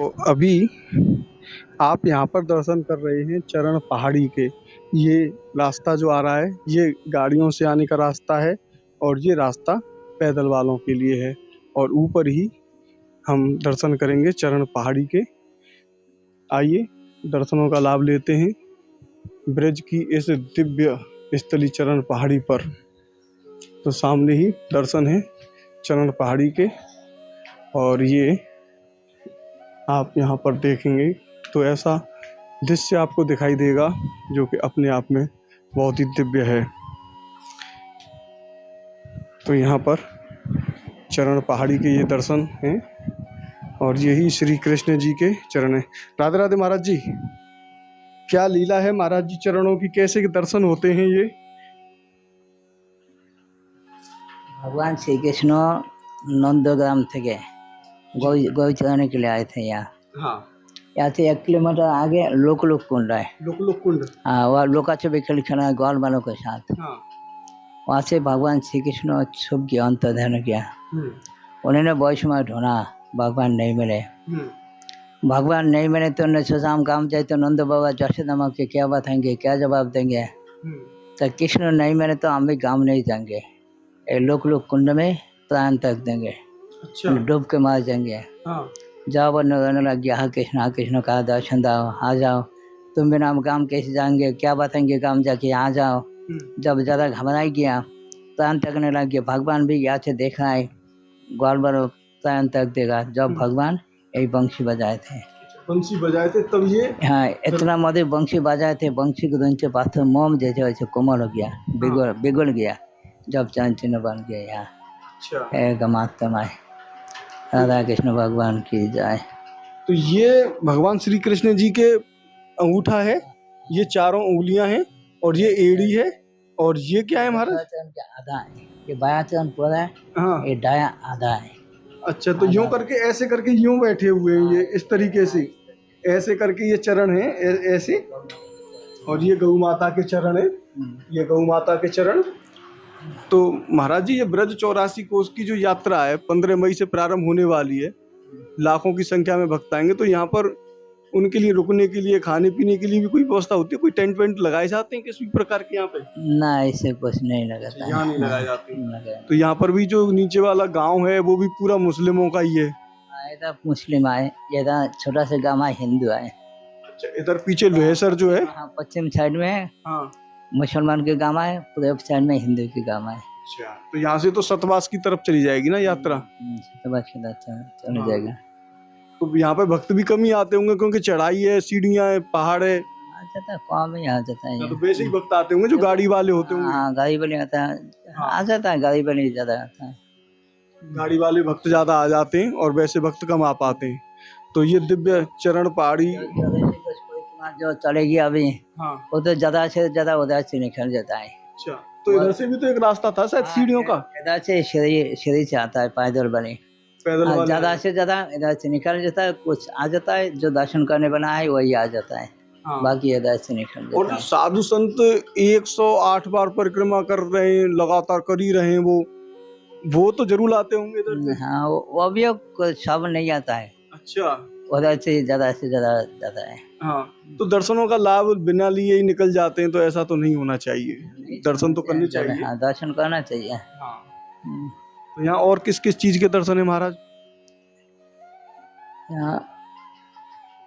तो अभी आप यहाँ पर दर्शन कर रहे हैं चरण पहाड़ी के। ये रास्ता जो आ रहा है ये गाड़ियों से आने का रास्ता है और ये रास्ता पैदल वालों के लिए है। और ऊपर ही हम दर्शन करेंगे चरण पहाड़ी के। आइए दर्शनों का लाभ लेते हैं ब्रज की इस दिव्य स्थली चरण पहाड़ी पर। तो सामने ही दर्शन है चरण पहाड़ी के और ये आप यहाँ पर देखेंगे तो ऐसा दृश्य आपको दिखाई देगा जो कि अपने आप में बहुत ही दिव्य है। तो यहाँ पर चरण पहाड़ी के ये दर्शन हैं और यही श्री कृष्ण जी के चरण हैं। राधे राधे महाराज जी, क्या लीला है महाराज जी चरणों की, कैसे के दर्शन होते हैं ये? भगवान श्री कृष्ण नंदग्राम थे गौ चराने के लिए आए थे यहाँ। हाँ, यहाँ से 1 किलोमीटर आगे लोक कुंड है। लोक कुंड। हाँ, वह लोका छवि खेल खेला है ग्वाल वालों के साथ। हाँ। वहाँ से भगवान श्री कृष्ण शुभ की अंतर्धान किया। उन्होंने बहुत समय ढूंढा, भगवान नहीं मिले। भगवान नहीं मिले तो उन्होंने सोचा हम काम जाए तो नंद बाबा जशोदा माँ के क्या बताएंगे, क्या जवाब देंगे। तो कृष्ण नहीं मिले तो हम भी गाँव नहीं जाएंगे, लोक कुंड में प्राण तक देंगे। अच्छा। डूब के मार जाएंगे। हाँ। जाओ और रोने लग गया, हाँ कृष्ण कहा दर्शन दो, आ जाओ, तुम बिना हम काम कैसे जाएंगे, क्या बताएंगे काम जाके, आ जाओ। जब ज़्यादा घबराई गया, प्राण तकने लग गया। भगवान भी यहाँ से देख रहा है, ग्वाल बार प्राण तक देगा। जब भगवान यही बंशी बजाए थे, बंसी बजाए थे तब ये। हाँ, इतना मधुर बंशी बजाए थे, बंशी को धुन से पाथर मोम जैसे वैसे कोमल हो गया, बिगड़ गया। जब चरण चिन्ह बन गया यहाँ। अच्छा। एक मातम है। राधा कृष्ण भगवान की जय। तो ये भगवान श्री कृष्ण जी के अंगूठा है, ये चारों उंगलियां हैं और ये एड़ी है और ये क्या है महाराज? चरण के आधा है, ये बायां चरण पूरा है। हाँ। ये दायां आधा है। अच्छा, तो यूं करके ऐसे करके यूं बैठे हुए हैं ये, इस तरीके से ऐसे करके ये चरण है ऐसे। और ये गौ माता के चरण है, ये गौ माता के चरण। तो महाराज जी ये ब्रज 84 कोस की जो यात्रा है 15 मई से प्रारंभ होने वाली है। लाखों की संख्या में भक्त आएंगे, तो यहाँ पर उनके लिए रुकने के लिए, खाने पीने के लिए भी कोई व्यवस्था होती है? कोई टेंट वेंट लगाए जाते हैं किसी प्रकार के यहाँ पे? ना, ऐसे कुछ नहीं लगाता है। यहाँ नहीं लगाए जाते। तो यहाँ पर भी जो नीचे वाला गांव है वो भी पूरा मुस्लिमों का ही है? इधर मुस्लिम आए, इधर छोटा सा गाँव है, हिंदू आए। अच्छा, इधर पीछे लोहेसर जो है, पश्चिम साइड में हाँ, मुसलमान के गाँव है, पूर्व साइड में हिंदू के गाँव है। अच्छा, तो यहाँ से तो सतवास की तरफ चली जाएगी ना यात्रा? चली जाएगा। तो यहाँ पे भक्त भी कम ही आते होंगे क्योंकि चढ़ाई है, सीढ़ियाँ है, पहाड़ है। जाता है, कौन ही आ जाता है। तो वैसे ही भक्त आते होंगे जो गाड़ी वाले होते होंगे। हाँ, गाड़ी वाले आता है, आ जाता है, गाड़ी वाले ज्यादा आता है। गाड़ी वाले भक्त ज्यादा आ जाते हैं और वैसे भक्त कम आ पाते हैं। तो ये दिव्य चरण पहाड़ी जो चलेगी अभी, हाँ, वो तो ज्यादा से ज्यादा उधर से निकल जाता है। अच्छा, तो इधर से भी तो एक रास्ता था शायद सीढ़ियों का? इधर से सीढ़ी से आता है, पैदल बने। पैदल ज्यादा से ज्यादा इधर से निकल जाता है, कुछ आ जाता है, जो दर्शन करने बना है वही आ जाता है। हाँ। बाकी इधर से निकल जाता है। और जो साधु संत 108 बार परिक्रमा कर रहे हैं, लगातार कर ही रहे हैं, वो तो जरूर आते होंगे इधर से। हाँ, वो भी सब नहीं आता है। अच्छा, उधर से ज्यादा जाता है। हाँ, तो दर्शनों का लाभ बिना लिए ही निकल जाते हैं, तो ऐसा तो नहीं होना चाहिए। दर्शन तो करने चाहिए। हाँ, दर्शन करना चाहिए। हाँ। तो यहाँ और किस किस चीज के दर्शन है महाराज? यहाँ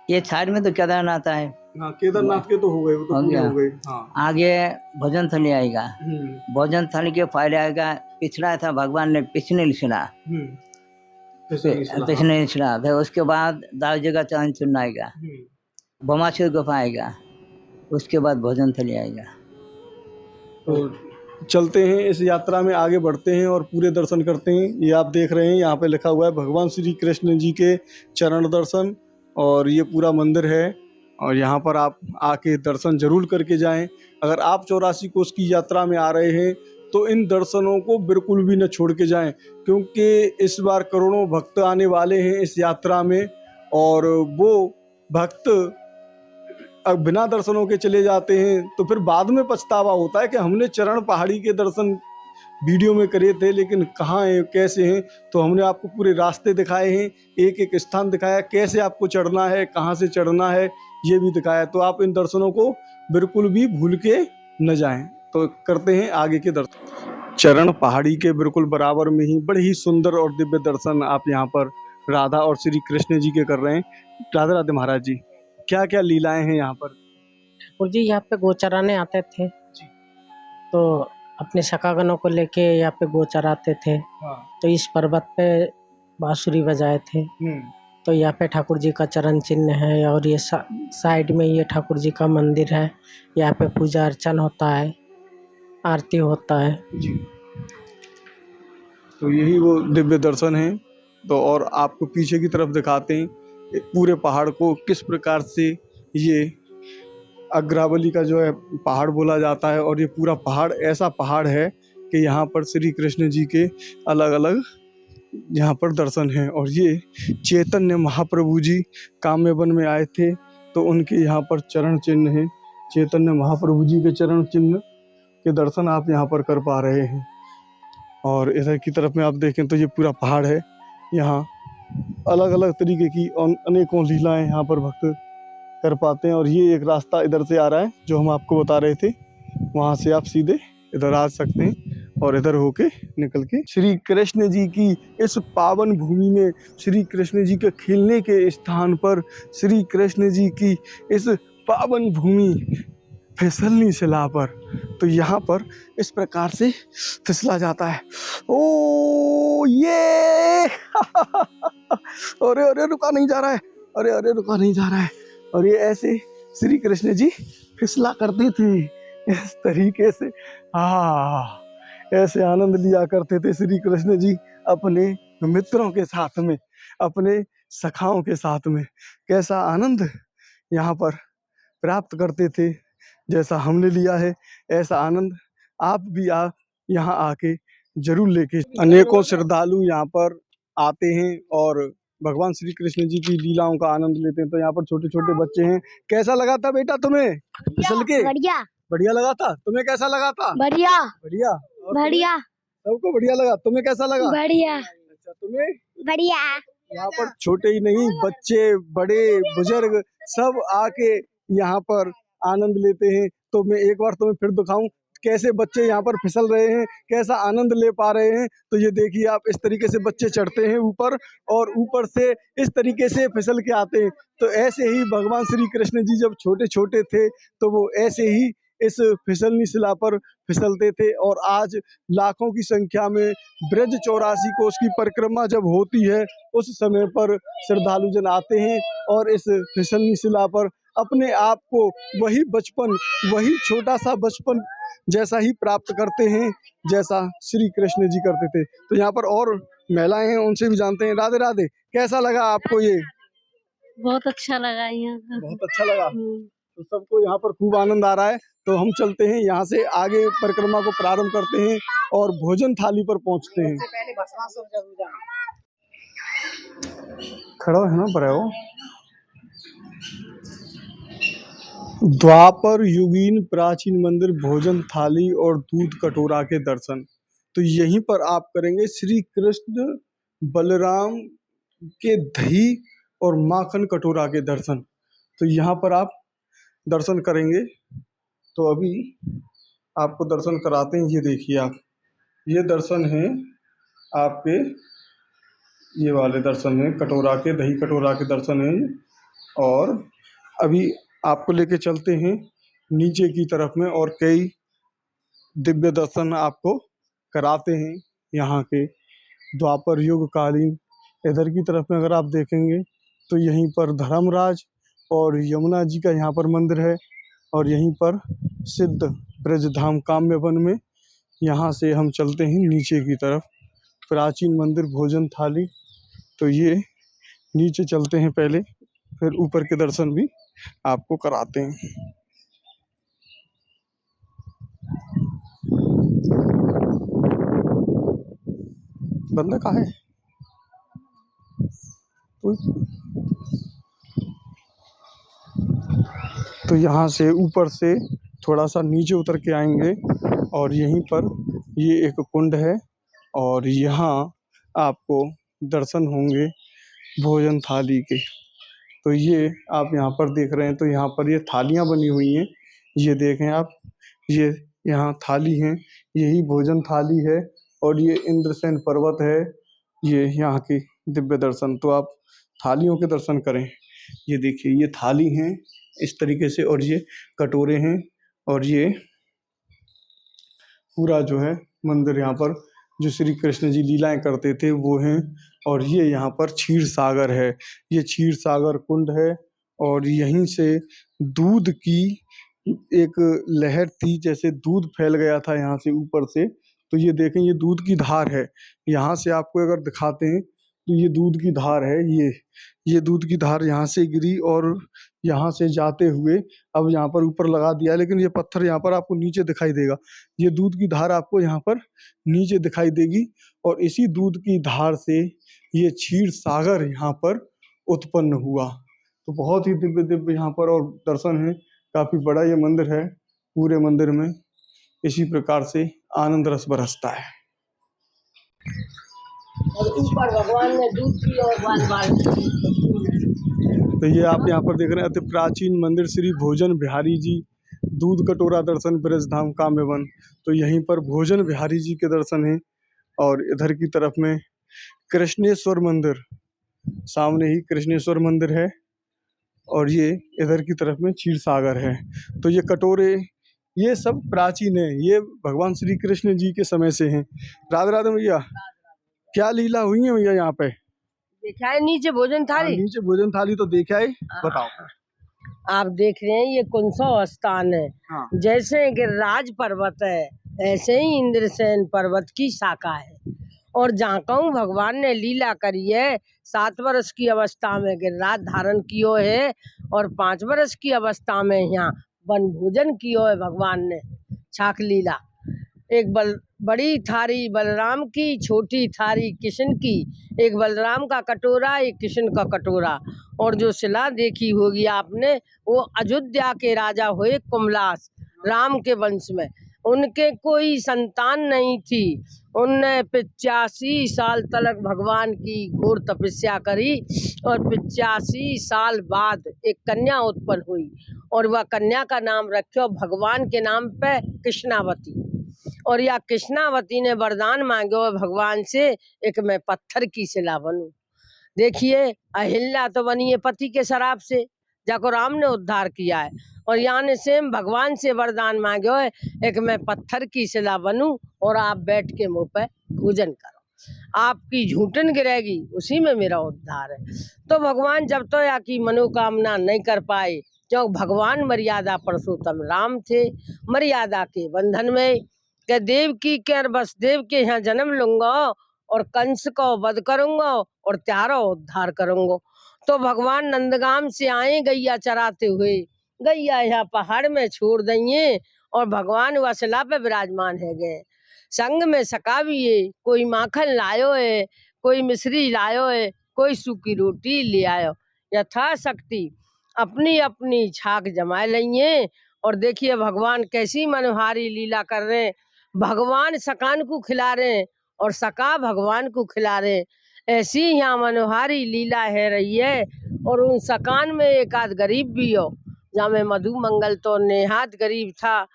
ये साइड में तो केदारनाथ है। हाँ, केदारनाथ के तो हो गए, वो तो पूरे हो गए। हाँ। आगे भोजन थाली आएगा। भोजन थाली के पहले आएगा, पिछड़ा था भगवान ने पिछने लिखना, पिछने लिखना। फिर उसके बाद दाऊ जी का चरण चुनना आएगा, बमाचुर गुफा आएगा, उसके बाद भोजन थाली आएगा। तो चलते हैं इस यात्रा में, आगे बढ़ते हैं और पूरे दर्शन करते हैं। ये आप देख रहे हैं यहाँ पे लिखा हुआ है भगवान श्री कृष्ण जी के चरण दर्शन, और ये पूरा मंदिर है और यहाँ पर आप आके दर्शन जरूर करके जाएं। अगर आप 84 कोस की यात्रा में आ रहे हैं तो इन दर्शनों को बिल्कुल भी न छोड़ के जाएं, क्योंकि इस बार करोड़ों भक्त आने वाले हैं इस यात्रा में, और वो भक्त अब बिना दर्शनों के चले जाते हैं तो फिर बाद में पछतावा होता है कि हमने चरण पहाड़ी के दर्शन वीडियो में करे थे, लेकिन कहाँ हैं, कैसे हैं, तो हमने आपको पूरे रास्ते दिखाए हैं, एक एक स्थान दिखाया, कैसे आपको चढ़ना है, कहाँ से चढ़ना है, ये भी दिखाया। तो आप इन दर्शनों को बिल्कुल भी भूल के न जाएं। तो करते हैं आगे के दर्शन। चरण पहाड़ी के बिल्कुल बराबर में ही बड़े ही सुंदर और दिव्य दर्शन आप यहाँ पर राधा और श्री कृष्ण जी के कर रहे हैं। राधे राधे महाराज जी, क्या क्या लीलाएं हैं यहाँ पर? ठाकुर जी यहाँ पे गो चराने आते थे, तो अपने सखागणों को लेके यहाँ पे गो चराते थे। तो इस पर्वत पे बांसुरी बजाए थे। तो यहाँ पे ठाकुर जी का चरण चिन्ह है, और ये साइड में ये ठाकुर जी का मंदिर है। यहाँ पे पूजा अर्चन होता है, आरती होता है जी। तो यही वो दिव्य दर्शन है। तो और आपको पीछे की तरफ दिखाते हैं पूरे पहाड़ को, किस प्रकार से ये अग्रावली का जो है पहाड़ बोला जाता है। और ये पूरा पहाड़ ऐसा पहाड़ है कि यहाँ पर श्री कृष्ण जी के अलग अलग यहाँ पर दर्शन हैं। और ये चैतन्य महाप्रभु जी काम्यवन में आए थे, तो उनके यहाँ पर चरण चिन्ह है। चैतन्य महाप्रभु जी के चरण चिन्ह के दर्शन आप यहाँ पर कर पा रहे हैं। और इधर की तरफ में आप देखें तो ये पूरा पहाड़ है। यहाँ अलग अलग तरीके की अनेकों लीलाएं यहाँ पर भक्त कर पाते हैं। और ये एक रास्ता इधर से आ रहा है जो हम आपको बता रहे थे, वहाँ से आप सीधे इधर आ सकते हैं और इधर होके निकल के श्री कृष्ण जी की इस पावन भूमि में, श्री कृष्ण जी के खेलने के स्थान पर, श्री कृष्ण जी की इस पावन भूमि फिसलनी शिला पर, तो यहाँ पर इस प्रकार से फिसला जाता है। ओ ये अरे अरे रुका नहीं जा रहा है, अरे अरे रुका नहीं जा रहा है। और ये ऐसे श्री कृष्ण जी फिसला करते थे इस तरीके से। ऐसे आनंद लिया करते थे श्री कृष्ण जी अपने मित्रों के साथ में, अपने सखाओं के साथ में। कैसा आनंद यहाँ पर प्राप्त करते थे, जैसा हमने लिया है ऐसा आनंद आप भी यहाँ आके जरूर लेके। अनेकों श्रद्धालु यहाँ पर आते हैं और भगवान श्री कृष्ण जी की लीलाओं का आनंद लेते हैं। तो यहाँ पर छोटे छोटे बच्चे हैं। कैसा लगा था बेटा तुम्हें फिसल के? बढ़िया बढ़िया लगा था। तुम्हें कैसा लगा था? बढ़िया बढ़िया। बढ़िया सबको बढ़िया लगा। तुम्हें कैसा लगा? बढ़िया। अच्छा, तुम्हें? बढ़िया। यहाँ पर छोटे ही नहीं, बच्चे, बड़े, बुजुर्ग सब आके यहाँ पर आनंद लेते हैं। तो मैं एक बार तुम्हें फिर दिखाऊं कैसे बच्चे यहाँ पर फिसल रहे हैं, कैसा आनंद ले पा रहे हैं। तो ये देखिए आप, इस तरीके से बच्चे चढ़ते हैं ऊपर और ऊपर से इस तरीके से फिसल के आते हैं। तो ऐसे ही भगवान श्री कृष्ण जी जब छोटे छोटे थे तो वो ऐसे ही इस फिसलनी शिला पर फिसलते थे। और आज लाखों की संख्या में ब्रज 84 कोस की परिक्रमा जब होती है, उस समय पर श्रद्धालु जन आते हैं और इस फिसलनी शिला पर अपने आप को वही बचपन, वही छोटा सा बचपन जैसा ही प्राप्त करते हैं जैसा श्री कृष्ण जी करते थे। तो यहाँ पर और महिलाएं हैं, उनसे भी जानते हैं। राधे राधे। कैसा लगा आपको? ये बहुत अच्छा लगा यहाँ। बहुत अच्छा लगा। तो सबको यहाँ पर खूब आनंद आ रहा है। तो हम चलते हैं यहाँ से आगे, परिक्रमा को प्रारंभ करते हैं और भोजन थाली पर पहुँचते हैं। खड़ा है ना पर वो द्वापर युगीन प्राचीन मंदिर, भोजन थाली और दूध कटोरा के दर्शन। तो यहीं पर आप करेंगे श्री कृष्ण बलराम के दही और माखन कटोरा के दर्शन। तो यहाँ पर आप दर्शन करेंगे। तो अभी आपको दर्शन कराते हैं। ये देखिए आप, ये दर्शन है आपके, ये वाले दर्शन है कटोरा के, दही कटोरा के दर्शन है। और अभी आपको लेके चलते हैं नीचे की तरफ में और कई दिव्य दर्शन आपको कराते हैं यहाँ के द्वापर युग कालीन। इधर की तरफ में अगर आप देखेंगे तो यहीं पर धर्मराज और यमुना जी का यहाँ पर मंदिर है। और यहीं पर सिद्ध ब्रजधाम काम्यवन में, यहाँ से हम चलते हैं नीचे की तरफ, प्राचीन मंदिर, भोजन थाली। तो ये नीचे चलते हैं पहले, फिर ऊपर के दर्शन भी आपको कराते हैं। बंदा कहाँ है? तो यहाँ से ऊपर से थोड़ा सा नीचे उतर के आएंगे और यहीं पर ये एक कुंड है और यहाँ आपको दर्शन होंगे भोजन थाली के। तो ये आप यहाँ पर देख रहे हैं, तो यहाँ पर ये थालियाँ बनी हुई हैं, ये देखें आप, ये यहाँ थाली हैं, यही भोजन थाली है और ये इंद्रसेन पर्वत है, ये यहाँ की दिव्य दर्शन। तो आप थालियों के दर्शन करें। ये देखिए, ये थाली हैं इस तरीके से और ये कटोरे हैं और ये पूरा जो है मंदिर यहाँ पर जो श्री कृष्ण जी लीलाएं करते थे वो हैं। और ये यहाँ पर क्षीर सागर है, ये क्षीर सागर कुंड है और यहीं से दूध की एक लहर थी, जैसे दूध फैल गया था यहाँ से ऊपर से। तो ये देखें, ये दूध की धार है, यहाँ से आपको अगर दिखाते हैं तो ये दूध की धार है, ये दूध की धार यहाँ से गिरी और यहाँ से जाते हुए अब यहाँ पर ऊपर लगा दिया, लेकिन ये पत्थर यहाँ पर आपको नीचे दिखाई देगा। ये दूध की धार आपको यहाँ पर नीचे दिखाई देगी और इसी दूध की धार से ये क्षीर सागर यहाँ पर उत्पन्न हुआ। तो बहुत ही दिव्य दिव्य यहाँ पर और दर्शन है, काफी बड़ा ये मंदिर है। पूरे मंदिर में इसी प्रकार से आनंद रस बरसता है। और ऊपर भगवान ने दूध की और बाल तो ये आप यहाँ पर देख रहे हैं अति प्राचीन मंदिर श्री भोजन बिहारी जी दूध कटोरा दर्शन ब्रज धाम काम्यवन। तो यहीं पर भोजन बिहारी जी के दर्शन हैं और इधर की तरफ में कृष्णेश्वर मंदिर, सामने ही कृष्णेश्वर मंदिर है और ये इधर की तरफ में क्षीर सागर है। तो ये कटोरे ये सब प्राचीन है, ये भगवान श्री कृष्ण जी के समय से हैं। राधे राधे भैया, क्या लीला हुई है भैया यहाँ पे? देखा है नीचे भोजन थाली? नीचे भोजन थाली तो देखा है, बताओ। आप देख रहे हैं ये कौन सा स्थान है? हाँ। जैसे गिरिराज पर्वत है ऐसे ही इंद्रसेन पर्वत की शाखा है और जहाँ कहूँ भगवान ने लीला करी है। 7 वर्ष की अवस्था में गिरिराज धारण कियो है और 5 वर्ष की अवस्था में यहाँ वन भोजन कियो है भगवान ने। छाक लीला एक बड़ी थारी बलराम की, छोटी थारी कृष्ण की, एक बलराम का कटोरा एक कृष्ण का कटोरा। और जो शिला देखी होगी आपने वो अयोध्या के राजा हुए कुमलास, राम के वंश में। उनके कोई संतान नहीं थी, उनने 85 साल तक भगवान की घोर तपस्या करी और 85 साल बाद एक कन्या उत्पन्न हुई और वह कन्या का नाम रखो भगवान के नाम पे कृष्णावती। और या कृष्णावती ने वरदान मांगो भगवान से, एक मैं पत्थर की शिला बनूं। देखिए अहिल्या तो बनी है पति के शराब से, जाको राम ने उद्धार किया है। और यानी सेम भगवान से वरदान मांगो है, एक मैं पत्थर की शिला बनूं और आप बैठ के मुँह पे भोजन करो, आपकी झूठन गिरेगी, उसी में मेरा उद्धार है। तो भगवान जब तो या की मनोकामना नहीं कर पाए, क्यों भगवान मर्यादा पुरुषोत्तम राम थे, मर्यादा के बंधन में कि देव की कर बस देव के यहाँ जन्म लूंगा और कंस को वध करूंगा और त्यारा उद्धार करूंगा। तो भगवान नंदगाम से आए गैया चराते हुए, गैया यहाँ पहाड़ में छोड़ देंगे और भगवान वसला पे विराजमान है गए। संग में सका भी है, कोई माखन लायो है, कोई मिश्री लायो है, कोई सूखी रोटी ले आयो, यथाशक्ति अपनी अपनी छाक जमा लेंगे। और देखिए भगवान कैसी मनोहारी लीला कर रहे हैं, भगवान सकान को खिला रहे हैं और सका भगवान को खिला रहे हैं। ऐसी यहाँ मनोहारी लीला है रही है। और उन सकान में एक आध गरीब भी हो, जहाँ में मधु मंगल तो नेहात गरीब था,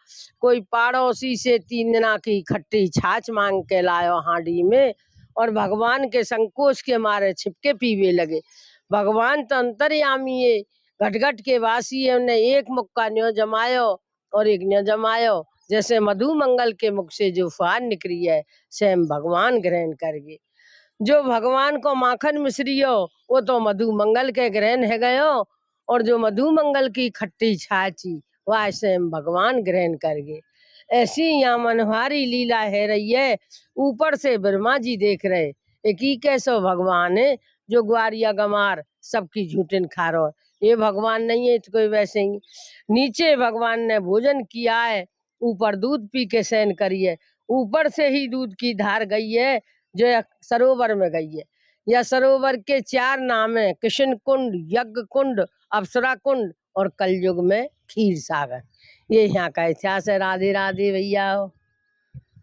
कोई पड़ोसी से 3 दिना की खट्टी छाछ मांग के लायो हांडी में और भगवान के संकोच के मारे छिपके पीवे लगे। भगवान तो अंतर्यामी है, घट के वासी है, उन्हें एक मुक्का न्यो जमायो और एक न्यो जमायो। जैसे मधु मंगल के मुख से जो फुहार निकली है स्वयं भगवान ग्रहण करके। जो भगवान को माखन मिश्रियो वो तो मधु मंगल के ग्रहण है गयो और जो मधु मंगल की खट्टी छाछी वह स्वयं भगवान ग्रहण करके। ऐसी यहाँ मनोहारी लीला है रही है। ऊपर से ब्रह्मा जी देख रहे, एक ही कैसो भगवान है जो ग्वारिया गमार सबकी झूठन खा रहा है, ये भगवान नहीं है तो कोई वैसे ही। नीचे भगवान ने भोजन किया है, ऊपर दूध पी के शयन करिए। ऊपर से ही दूध की धार गई है जो सरोवर में गई है। यह सरोवर के 4 नाम है, कृष्ण कुंड, यज्ञ कुंड, अप्सरा कुंड और कलयुग में क्षीर सागर। ये यहाँ का इतिहास है। राधे राधे भैया।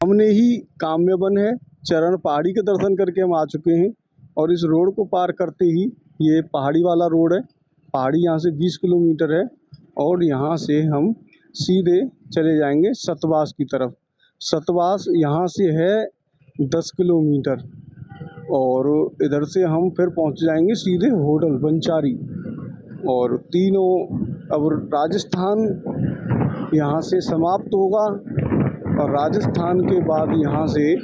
हमने ही काम्य वन है चरण पहाड़ी के दर्शन करके हम आ चुके हैं और इस रोड को पार करते ही ये पहाड़ी वाला रोड है। पहाड़ी यहाँ से 20 किलोमीटर है और यहाँ से हम सीधे चले जाएंगे सतवास की तरफ। सतवास यहाँ से है 10 किलोमीटर और इधर से हम फिर पहुँच जाएंगे सीधे होडल बंचारी। और तीनों अब राजस्थान यहाँ से समाप्त होगा और राजस्थान के बाद यहाँ से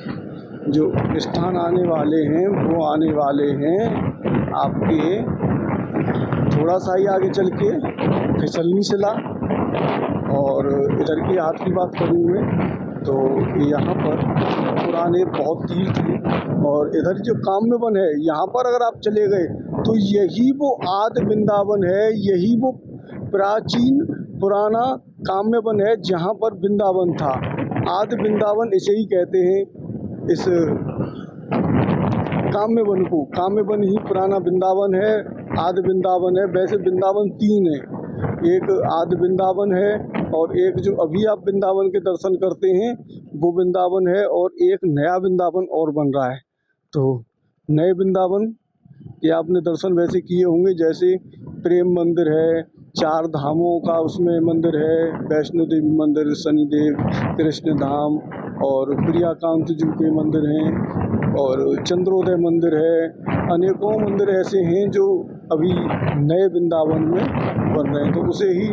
जो स्थान आने वाले हैं वो आने वाले हैं आपके थोड़ा सा ही आगे चल के फिसलनी सिला। और इधर के हाथ की बात करूँ मैं तो यहाँ पर पुराने बहुत तीर्थ हैं और इधर जो काम्य वन है यहाँ पर अगर आप चले गए तो यही वो आदि वृंदावन है, यही वो प्राचीन पुराना काम्य वन है जहाँ पर वृंदावन था। आदि वृंदावन इसे ही कहते हैं, इस काम्य वन को। काम्य वन ही पुराना वृंदावन है, आदि वृंदावन है। वैसे वृंदावन 3 है, एक आदि वृंदावन है और एक जो अभी आप वृंदावन के दर्शन करते हैं वो वृंदावन है और एक नया वृंदावन और बन रहा है। तो नए वृंदावन के आपने दर्शन वैसे किए होंगे, जैसे प्रेम मंदिर है, 4 धामों का उसमें मंदिर है, वैष्णो देवी मंदिर, शनिदेव, कृष्ण धाम और प्रियाकांत जी के मंदिर हैं और चंद्रोदय मंदिर है। अनेकों मंदिर ऐसे हैं जो अभी नए वृंदावन में बन रहे हैं, तो उसे ही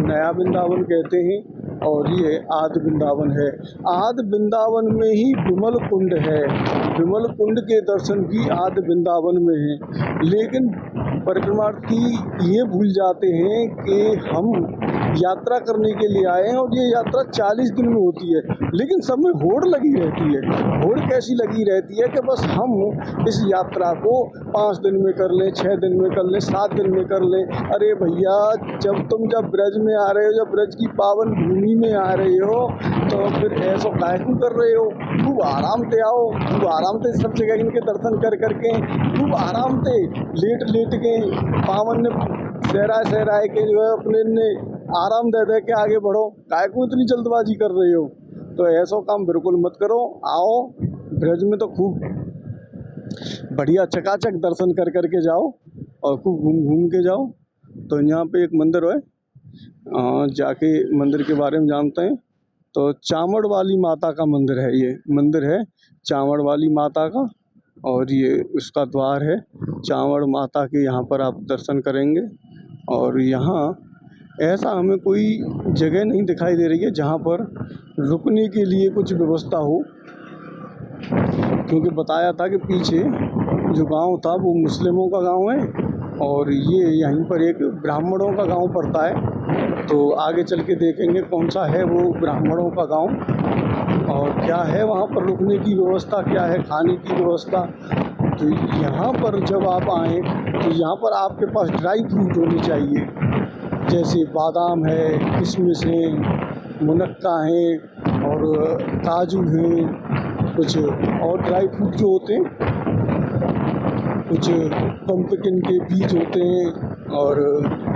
नया वृंदावन कहते हैं और ये आदि वृंदावन है। आदि वृंदावन में ही विमल कुंड है, विमल कुंड के दर्शन भी आदि वृंदावन में है। लेकिन परिक्रमार्थी ये भूल जाते हैं कि हम यात्रा करने के लिए आए हैं और ये यात्रा 40 दिन में होती है, लेकिन सब में होड़ लगी रहती है। होड़ कैसी लगी रहती है कि बस हम इस यात्रा को 5 दिन में कर लें, 6 दिन में कर लें, 7 दिन में कर लें। अरे भैया, जब ब्रज में आ रहे हो, जब ब्रज की पावन भूमि में आ रहे हो तो फिर ऐसा काहे क्यों कर रहे हो? खूब आराम से आओ, खूब आराम से सब जगह इनके दर्शन कर करके खूब आराम से लेट के पावन ने सहराए के जो है अपने ने आराम दे के आगे बढ़ो। काहे को इतनी जल्दबाजी कर रहे हो? तो ऐसा काम बिल्कुल मत करो। आओ ब्रज में तो खूब बढ़िया चकाचक दर्शन कर करके जाओ और खूब घूम के जाओ। तो यहाँ पे एक मंदिर है, जाके मंदिर के बारे में जानते हैं। तो चामड़ वाली माता का मंदिर है, ये मंदिर है चामड़ वाली माता का और ये उसका द्वार है चामड़ माता के। यहाँ पर आप दर्शन करेंगे और यहाँ ऐसा हमें कोई जगह नहीं दिखाई दे रही है जहाँ पर रुकने के लिए कुछ व्यवस्था हो, क्योंकि बताया था कि पीछे जो गांव था वो मुस्लिमों का गांव है और ये यहीं पर एक ब्राह्मणों का गांव पड़ता है। तो आगे चल के देखेंगे कौन सा है वो ब्राह्मणों का गांव और क्या है वहाँ पर रुकने की व्यवस्था, क्या है खाने की व्यवस्था। तो यहाँ पर जब आप आएँ तो यहाँ पर आपके पास ड्राई फ्रूट होनी चाहिए, जैसे बादाम है, किशमिश है, मुनक्का है और काजू हैं, कुछ और ड्राई फ्रूट जो होते हैं, कुछ पम्पकिन के बीज होते हैं और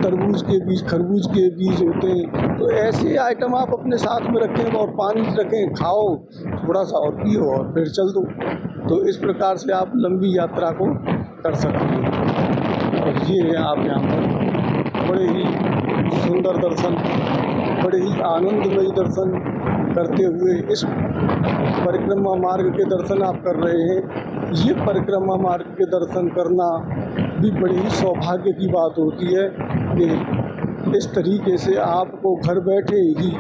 तरबूज के बीज, खरबूज के बीज होते हैं। तो ऐसे आइटम आप अपने साथ में रखें और पानी रखें, खाओ थोड़ा सा और पियो और फिर चल दो। तो इस प्रकार से आप लंबी यात्रा को कर सकते हैं। और ये आप यहाँ पर बड़े ही सुंदर दर्शन, बड़े ही आनंदमयी दर्शन करते हुए इस परिक्रमा मार्ग के दर्शन आप कर रहे हैं। ये परिक्रमा मार्ग के दर्शन करना भी बड़ी ही सौभाग्य की बात होती है कि इस तरीके से आपको घर बैठे ही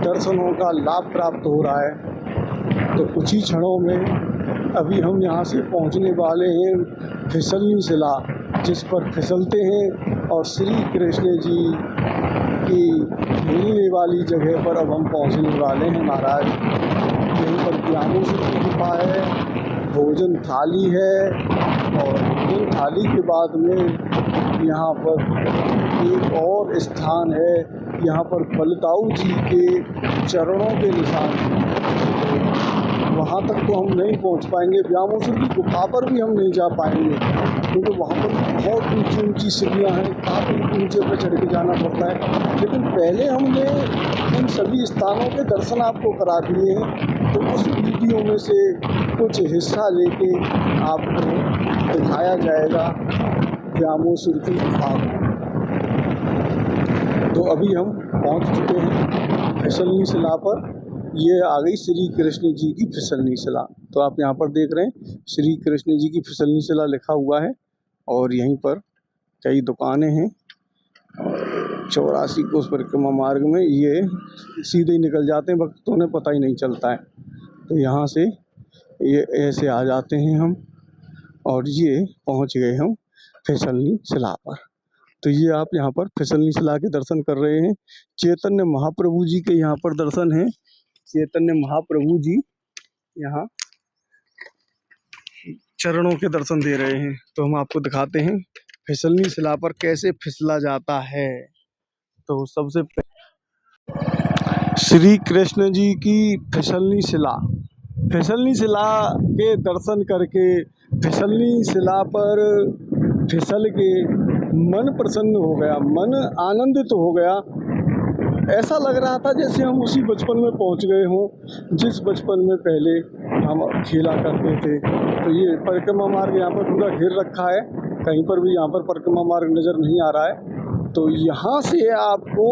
दर्शनों का लाभ प्राप्त हो रहा है। तो कुछ ही क्षणों में अभी हम यहाँ से पहुँचने वाले हैं फिसलनी शिला, जिस पर फिसलते हैं और श्री कृष्ण जी की मिलने वाली जगह पर अब हम पहुँचने वाले हैं महाराज। यहीं पर ज्ञानेश्वर की कृपा है, भोजन थाली है और भोजन थाली के बाद में यहाँ पर एक और स्थान है, यहाँ पर बलदाऊ जी के चरणों के निशान हैं। वहाँ तक तो हम नहीं पहुँच पाएंगे, व्यामोसुर की गुफा पर भी हम नहीं जा पाएंगे क्योंकि वहाँ पर बहुत ऊंची ऊंची सीढ़ियाँ हैं, काफ़ी ऊंचे पर चढ़ के जाना पड़ता है। लेकिन पहले हमने इन सभी स्थानों के दर्शन आपको करा दिए हैं तो उस वीडियो में से कुछ हिस्सा लेके आपको दिखाया जाएगा व्यामोसुर की गुफा। तो अभी हम पहुंच चुके हैं फिसलनी शिला पर। ये आ गई श्री कृष्ण जी की फिसलनी शिला। तो आप यहाँ पर देख रहे हैं श्री कृष्ण जी की फिसलनी शिला लिखा हुआ है और यहीं पर कई दुकानें हैं। 84 कोस परिक्रमा मार्ग में ये सीधे ही निकल जाते हैं, वक्त तो उन्हें पता ही नहीं चलता है। तो यहाँ से ये ऐसे आ जाते हैं हम और ये पहुँच गए हम फिसलनी शिला पर। तो ये आप यहाँ पर फिसलनी शिला के दर्शन कर रहे हैं। चैतन्य महाप्रभु जी के यहाँ पर दर्शन हैं। चैतन्य महाप्रभु जी यहाँ चरणों के दर्शन दे रहे हैं। तो हम आपको दिखाते हैं फिसलनी शिला पर कैसे फिसला जाता है। तो सबसे श्री कृष्ण जी की फिसलनी शिला। फिसलनी शिला के दर्शन करके फिसलनी शिला पर फिसल के मन प्रसन्न हो गया, मन आनंदित हो गया। ऐसा लग रहा था जैसे हम उसी बचपन में पहुंच गए हों जिस बचपन में पहले हम खेला करते थे। तो ये परिक्रमा मार्ग यहाँ पर पूरा घेर रखा है, कहीं पर भी यहाँ पर परिक्रमा मार्ग नज़र नहीं आ रहा है। तो यहाँ से आपको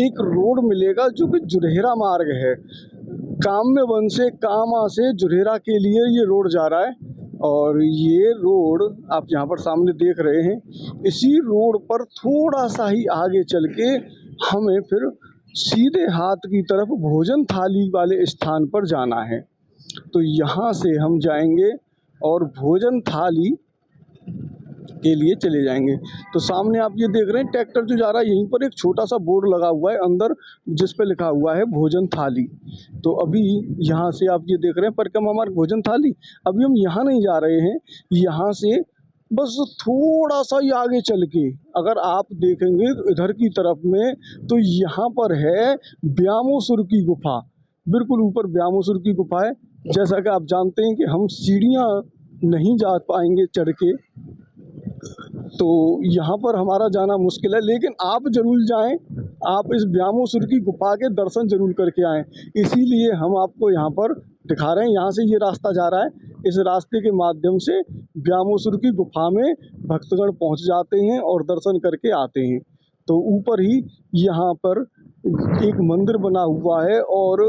एक रोड मिलेगा जो कि जुरहेरा मार्ग है। काम्य वन से कामा से जुरहेरा के लिए ये रोड जा रहा है। और ये रोड आप यहाँ पर सामने देख रहे हैं। इसी रोड पर थोड़ा सा ही आगे चल के हमें फिर सीधे हाथ की तरफ भोजन थाली वाले स्थान पर जाना है। तो यहाँ से हम जाएंगे और भोजन थाली के लिए चले जाएंगे। तो सामने आप ये देख रहे हैं ट्रैक्टर जो जा रहा है, यहीं पर एक छोटा सा बोर्ड लगा हुआ है अंदर जिस पे लिखा हुआ है भोजन थाली। तो अभी यहाँ से आप ये देख रहे हैं परिक्रमा मार्ग भोजन थाली। अभी हम यहाँ नहीं जा रहे हैं, यहाँ से बस थोड़ा सा ही आगे चल के अगर आप देखेंगे इधर की तरफ में तो यहाँ पर है व्यामोसुर की गुफा। बिल्कुल ऊपर व्यामोसुर की गुफा है। जैसा कि आप जानते हैं कि हम सीढ़ियाँ नहीं जा पाएंगे चढ़ के, तो यहाँ पर हमारा जाना मुश्किल है। लेकिन आप जरूर जाएं, आप इस व्यामोसुर की गुफा के दर्शन जरूर करके आएँ। इसीलिए हम आपको यहाँ पर दिखा रहे हैं। यहाँ से ये रास्ता जा रहा है, इस रास्ते के माध्यम से व्यामोसुर की गुफा में भक्तगण पहुँच जाते हैं और दर्शन करके आते हैं। तो ऊपर ही यहाँ पर एक मंदिर बना हुआ है और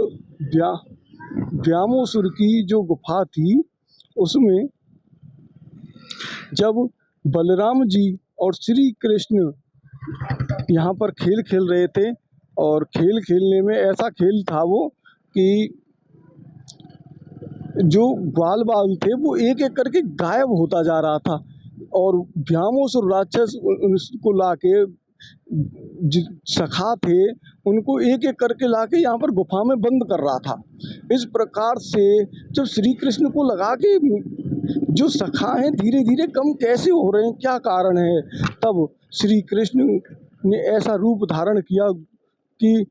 व्यामोसुर की जो गुफा थी उसमें जब बलराम जी और श्री कृष्ण यहाँ पर खेल खेल रहे थे और खेल खेलने में ऐसा खेल था वो कि जो ग्वाल बाल थे वो एक एक करके गायब होता जा रहा था और व्यामोसुर राक्षस उसको लाके सखा थे उनको एक एक करके लाके यहाँ पर गुफा में बंद कर रहा था। इस प्रकार से जब श्री कृष्ण को लगा कि जो सखा हैं धीरे धीरे कम कैसे हो रहे हैं, क्या कारण है, तब श्री कृष्ण ने ऐसा रूप धारण किया कि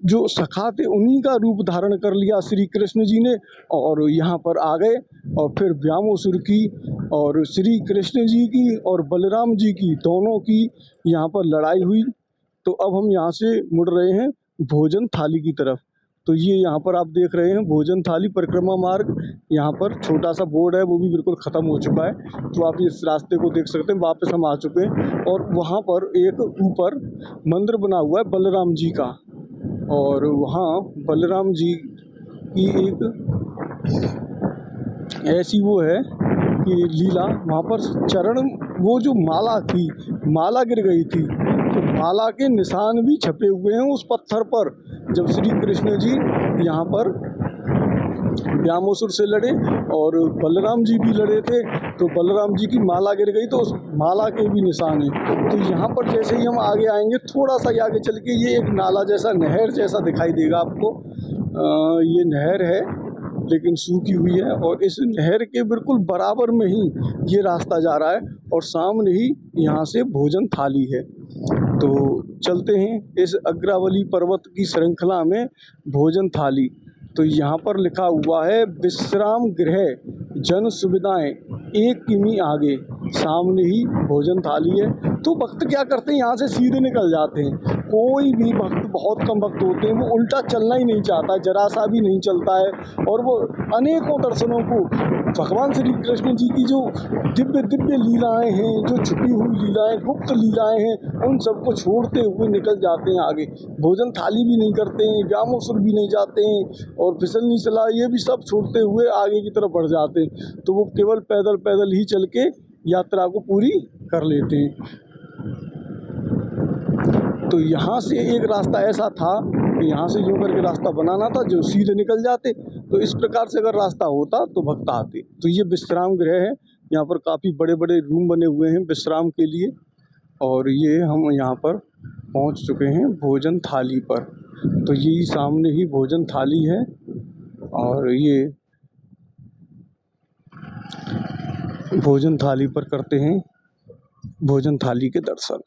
जो सखा थे उन्हीं का रूप धारण कर लिया श्री कृष्ण जी ने और यहाँ पर आ गए। और फिर व्यामोसुर की और श्री कृष्ण जी की और बलराम जी की दोनों की यहाँ पर लड़ाई हुई। तो अब हम यहाँ से मुड़ रहे हैं भोजन थाली की तरफ। तो ये यहाँ पर आप देख रहे हैं भोजन थाली परिक्रमा मार्ग। यहाँ पर छोटा सा बोर्ड है, वो भी बिल्कुल ख़त्म हो चुका है। तो आप इस रास्ते को देख सकते हैं। वापस हम आ चुके हैं और वहाँ पर एक ऊपर मंदिर बना हुआ है बलराम जी का और वहाँ बलराम जी की एक ऐसी वो है कि लीला, वहाँ पर चरण वो जो माला थी, माला गिर गई थी तो माला के निशान भी छपे हुए हैं उस पत्थर पर। जब श्री कृष्ण जी यहाँ पर व्यामोसुर से लड़े और बलराम जी भी लड़े थे तो बलराम जी की माला गिर गई तो उस माला के भी निशान हैं। तो यहाँ पर जैसे ही हम आगे आएंगे थोड़ा सा आगे चल के ये एक नाला जैसा, नहर जैसा दिखाई देगा आपको। ये नहर है लेकिन सूखी हुई है और इस नहर के बिल्कुल बराबर में ही ये रास्ता जा रहा है और सामने ही यहाँ से भोजन थाली है। तो चलते हैं इस अग्रावली पर्वत की श्रृंखला में भोजन थाली। तो यहाँ पर लिखा हुआ है विश्राम गृह जन सुविधाएं 1 किमी आगे, सामने ही भोजन थाली है। तो भक्त क्या करते हैं यहाँ से सीधे निकल जाते हैं। कोई भी भक्त, बहुत कम भक्त होते हैं, वो उल्टा चलना ही नहीं चाहता, जरा सा भी नहीं चलता है। और वो अनेकों दर्शनों को, भगवान श्री कृष्ण जी की जो दिव्य दिव्य लीलाएं हैं, जो छुपी हुई लीलाएं, गुप्त लीलाएं हैं, उन सबको छोड़ते हुए निकल जाते हैं आगे। भोजन थाली भी नहीं करते हैं, व्यामोत्सव भी नहीं जाते हैं, और फिसलनी सलाह ये भी सब छोड़ते हुए आगे की तरफ बढ़ जाते हैं। तो वो केवल पैदल पैदल ही चल के यात्रा को पूरी कर लेते हैं। तो यहाँ से एक रास्ता ऐसा था कि यहाँ से यूँ करके रास्ता बनाना था, जो सीधे निकल जाते। तो इस प्रकार से अगर रास्ता होता तो भक्त आते। तो ये विश्राम गृह है, यहाँ पर काफ़ी बड़े बड़े रूम बने हुए हैं विश्राम के लिए। और ये हम यहाँ पर पहुँच चुके हैं भोजन थाली पर। तो यही सामने ही भोजन थाली है, और ये भोजन थाली पर करते हैं भोजन थाली के दर्शन।